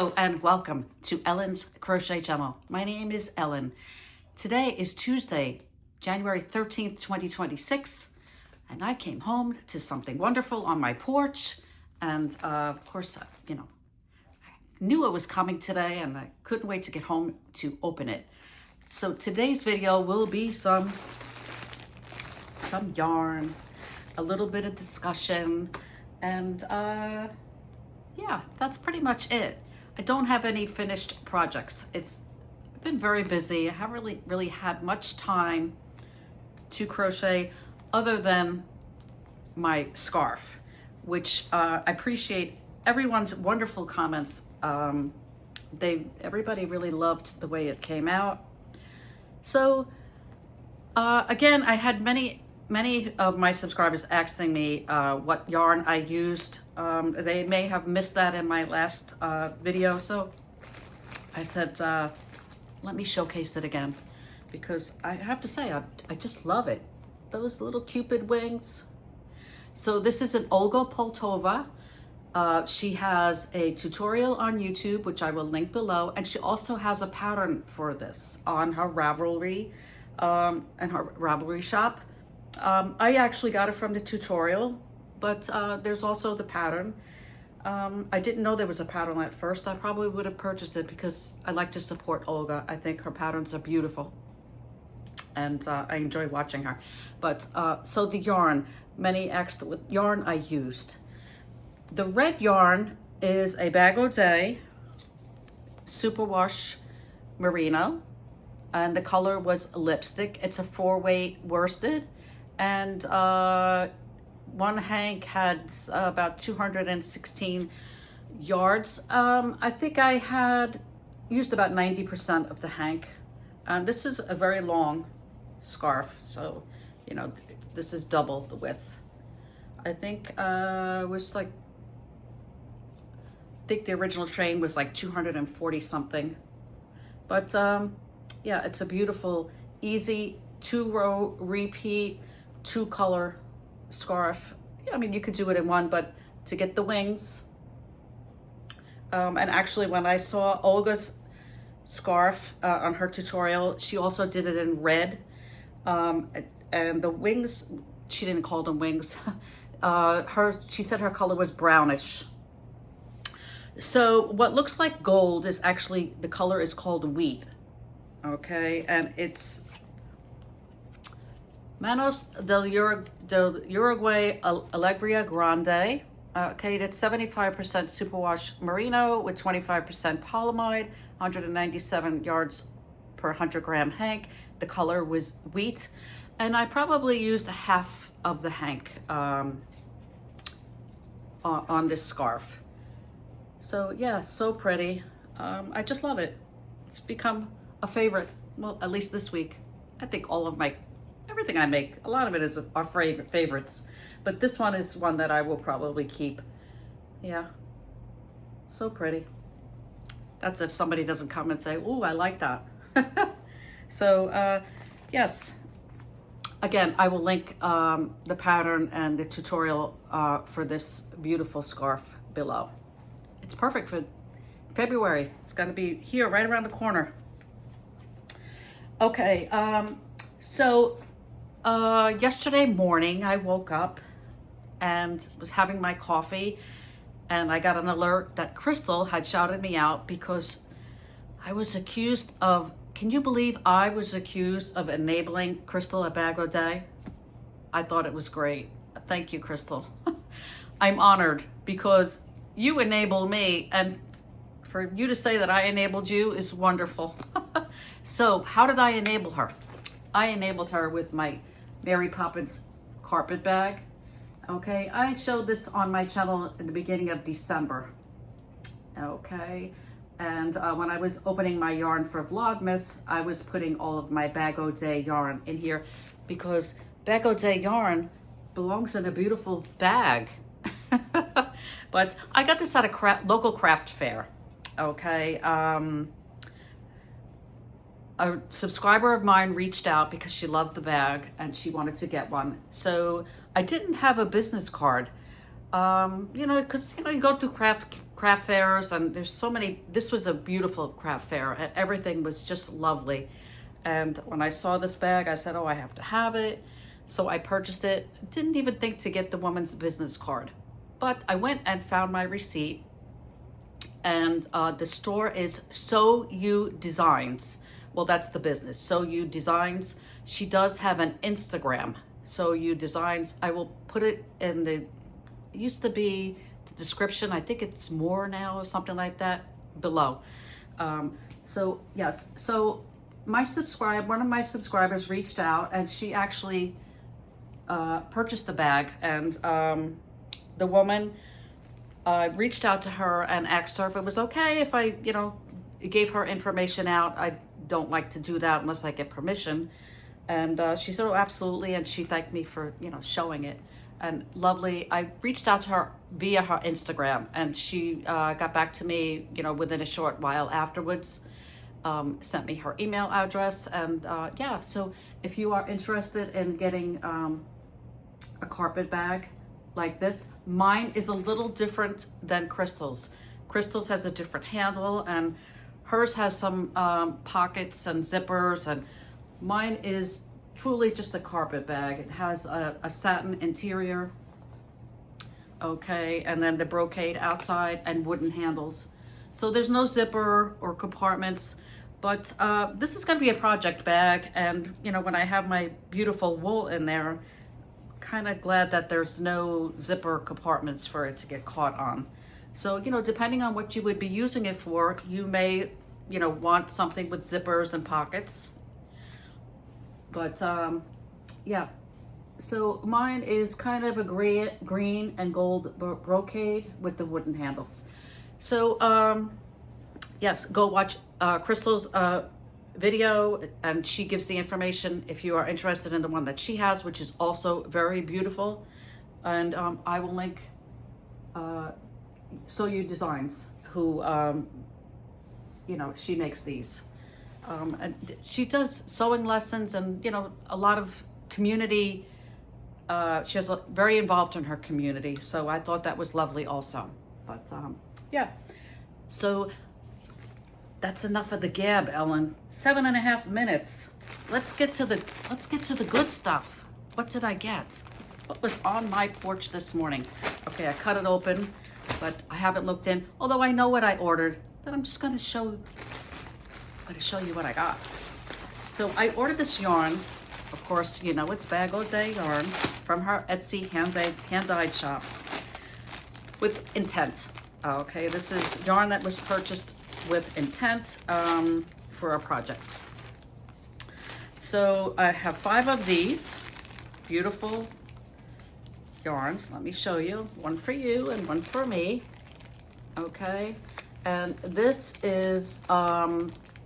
Hello and welcome to Ellen's Crochet Channel. My name is Ellen. Today is Tuesday, January 13th, 2026, and I came home to something wonderful on my porch. And of course, I knew it was coming today and I couldn't wait to get home to open it. So today's video will be some yarn, a little bit of discussion, and yeah, that's pretty much it. I don't have any finished projects. It's been very busy. I haven't really had much time to crochet other than my scarf, which I appreciate everyone's wonderful comments. Everybody really loved the way it came out. So again, I had many of my subscribers asking me what yarn I used. They may have missed that in my last video, so I said, let me showcase it again, because I have to say, I just love it. Those little Cupid wings. So this is an Olga Poltava. She has a tutorial on YouTube, which I will link below, and she also has a pattern for this on her Ravelry and her Ravelry shop. I actually got it from the tutorial, but there's also the pattern. I didn't know there was a pattern at first. I probably would have purchased it because I like to support Olga. I think her patterns are beautiful and I enjoy watching her. But so the yarn, many asked what yarn I used. The red yarn is a Bag-O-Day Superwash Merino, and the color was lipstick. It's a 4-weight worsted. And one hank had about 216 yards. I think I had used about 90% of the hank. And this is a very long scarf, so you know, this is double the width. I think it was like, I think the original train was like 240 something. But yeah, it's a beautiful, easy 2-row repeat, 2-color scarf. I mean, you could do it in one, but to get the wings. And actually, when I saw Olga's scarf on her tutorial, she also did it in red. And the wings, she didn't call them wings. She said her color was brownish. So what looks like gold is actually, the color is called wheat. Okay, and it's Manos del Uruguay Alegria Grande. Okay, that's 75% superwash merino with 25% polyamide, 197 yards per 100 gram hank. The color was wheat, and I probably used half of the hank on this scarf. So yeah, so pretty. I just love it. It's become a favorite, well, at least this week. I think everything I make, a lot of it is our favorites, but this one is one that I will probably keep. Yeah, so pretty. That's if somebody doesn't come and say, oh, I like that. So yes, again, I will link the pattern and the tutorial for this beautiful scarf below. It's perfect for February. It's gonna be here right around the corner. Okay, so yesterday morning I woke up and was having my coffee, and I got an alert that Crystal had shouted me out because I was accused of, can you believe I was accused of enabling Crystal at Bag-O-Day? I thought it was great. Thank you, Crystal. I'm honored because you enable me, and for you to say that I enabled you is wonderful. So how did I enable her? I enabled her with my Mary Poppins carpet bag. Okay, I showed this on my channel in the beginning of December. Okay, and when I was opening my yarn for Vlogmas, I was putting all of my Bag-O-Day yarn in here because Bag-O-Day yarn belongs in a beautiful bag. But I got this at a local craft fair. Okay, a subscriber of mine reached out because she loved the bag and she wanted to get one. So I didn't have a business card, you know, because you go to craft craft fairs, and there's so many. This was a beautiful craft fair, and everything was just lovely. And when I saw this bag, I said, oh, I have to have it. So I purchased it. Didn't even think to get the woman's business card. But I went and found my receipt. And the store is SoYouDesigns. Well, that's the business, SoYouDesigns. She does have an Instagram, SoYouDesigns. I will put it in the, it used to be the description. I think it's more now or something like that below. So yes, so one of my subscribers reached out, and she actually purchased the bag, and the woman reached out to her and asked her if it was okay if I, gave her information out. I don't like to do that unless I get permission. And she said, oh, absolutely. And she thanked me for, showing it. And lovely. I reached out to her via her Instagram, and she got back to me, within a short while afterwards. Sent me her email address, and yeah, so if you are interested in getting a carpet bag like this, mine is a little different than Crystal's. Crystal's has a different handle, and hers has some pockets and zippers, and mine is truly just a carpet bag. It has a satin interior, okay, and then the brocade outside and wooden handles. So there's no zipper or compartments. But this is going to be a project bag, and when I have my beautiful wool in there, kind of glad that there's no zipper compartments for it to get caught on. So depending on what you would be using it for, you may want something with zippers and pockets. But yeah, so mine is kind of a green and gold brocade with the wooden handles. So yes, go watch Crystal's video, and she gives the information if you are interested in the one that she has, which is also very beautiful. And I will link SoYouDesigns, who she makes these. And she does sewing lessons, and a lot of community. She's very involved in her community, so I thought that was lovely also. But yeah, so that's enough of the gab, Ellen. 7.5 minutes. Let's get to the good stuff. What did I get? What was on my porch this morning? Okay, I cut it open, but I haven't looked in. Although I know what I ordered, but I'm just gonna show you what I got. So I ordered this yarn. Of course, it's Bag O' Day yarn from her Etsy hand-dyed shop with intent. Okay, this is yarn that was purchased with intent for a project. So I have 5 of these beautiful yarns. Let me show you. One for you and one for me. Okay, and this is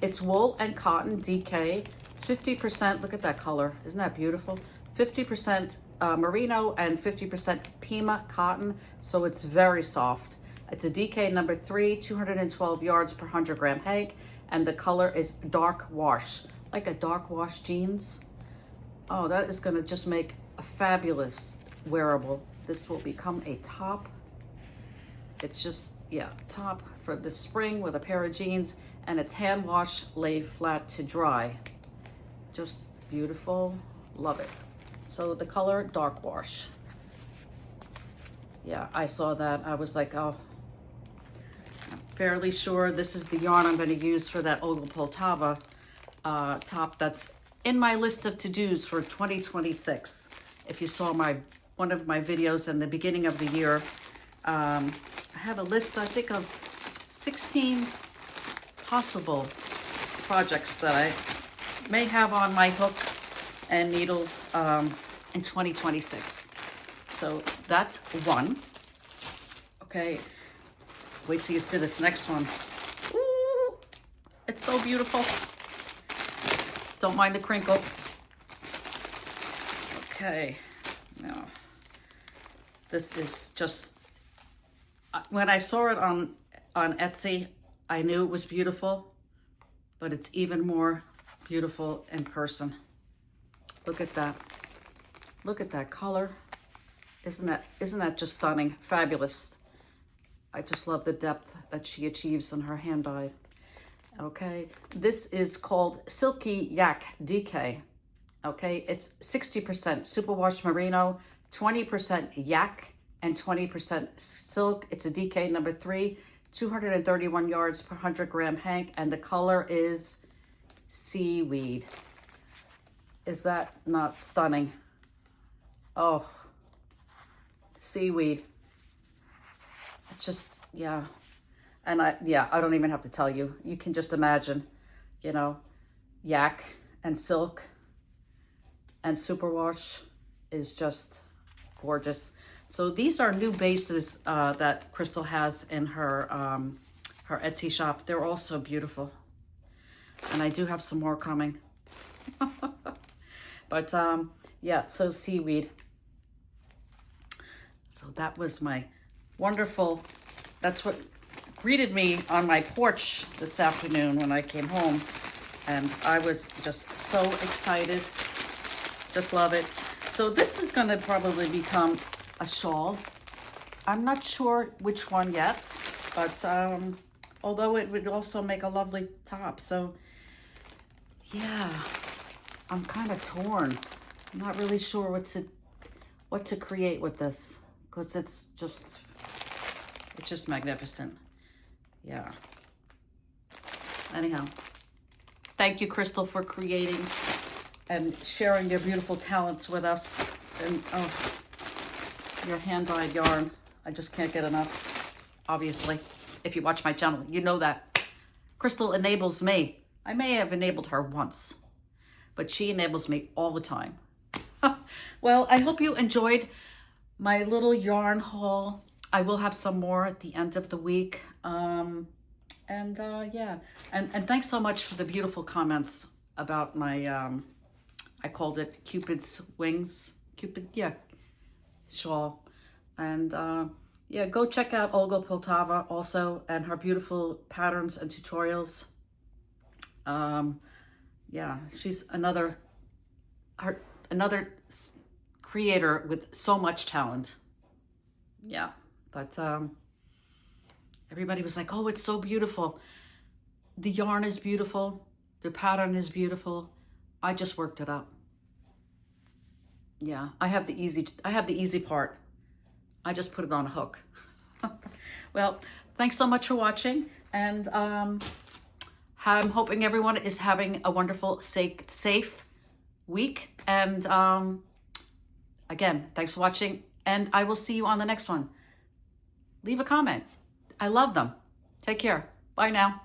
it's wool and cotton DK. It's 50%. Look at that color. Isn't that beautiful? 50% merino and 50% Pima cotton. So it's very soft. It's a DK number 3, 212 yards per 100 gram hank, and the color is dark wash, like a dark wash jeans. Oh, that is gonna just make a fabulous wearable. This will become a top. It's just, yeah, top for the spring with a pair of jeans, and it's hand wash, laid flat to dry. Just beautiful, love it. So the color, dark wash. Yeah, I saw that, I was like, oh, I'm fairly sure this is the yarn I'm going to use for that Olga Poltava top that's in my list of to-dos for 2026. If you saw one of my videos in the beginning of the year, I have a list, I think, of 16 possible projects that I may have on my hook and needles in 2026. So that's one. Okay, wait till you see this next one. Ooh, it's so beautiful. Don't mind the crinkle. Okay, now this is just, when I saw it on Etsy, I knew it was beautiful, but it's even more beautiful in person. Look at that. Look at that color. Isn't that just stunning? Fabulous. I just love the depth that she achieves in her hand dyed. Okay, this is called Silky Yak DK. Okay, it's 60% superwash merino, 20% yak, and 20% silk. It's a DK number 3, 231 yards per 100 gram hank, and the color is seaweed. Is that not stunning? Oh, seaweed. It's just, yeah. And I don't even have to tell you. You can just imagine, you know, yak and silk and superwash is just gorgeous. So these are new bases that Crystal has in her her Etsy shop. They're also beautiful. And I do have some more coming. But yeah, so seaweed. So that was my wonderful, that's what greeted me on my porch this afternoon when I came home. And I was just so excited. Just love it. So this is going to probably become a shawl. I'm not sure which one yet, but although it would also make a lovely top. So yeah, I'm kind of torn. I'm not really sure what to create with this, because it's just magnificent. Yeah. Anyhow, thank you, Crystal, for creating and sharing your beautiful talents with us. And oh, your hand-dyed yarn, I just can't get enough. Obviously, if you watch my channel, you know that Crystal enables me. I may have enabled her once, but she enables me all the time. Well, I hope you enjoyed my little yarn haul. I will have some more at the end of the week. Yeah, and thanks so much for the beautiful comments about my, I called it Cupid's Wings, shawl. And yeah, go check out Olga Poltava also, and her beautiful patterns and tutorials. Yeah, she's another creator with so much talent. Yeah, but everybody was like, oh, it's so beautiful. The yarn is beautiful. The pattern is beautiful. I just worked it up. Yeah, I have the easy part. I just put it on a hook. Well, thanks so much for watching, and I'm hoping everyone is having a wonderful, safe week. And again, thanks for watching, and I will see you on the next one. Leave a comment. I love them. Take care. Bye now.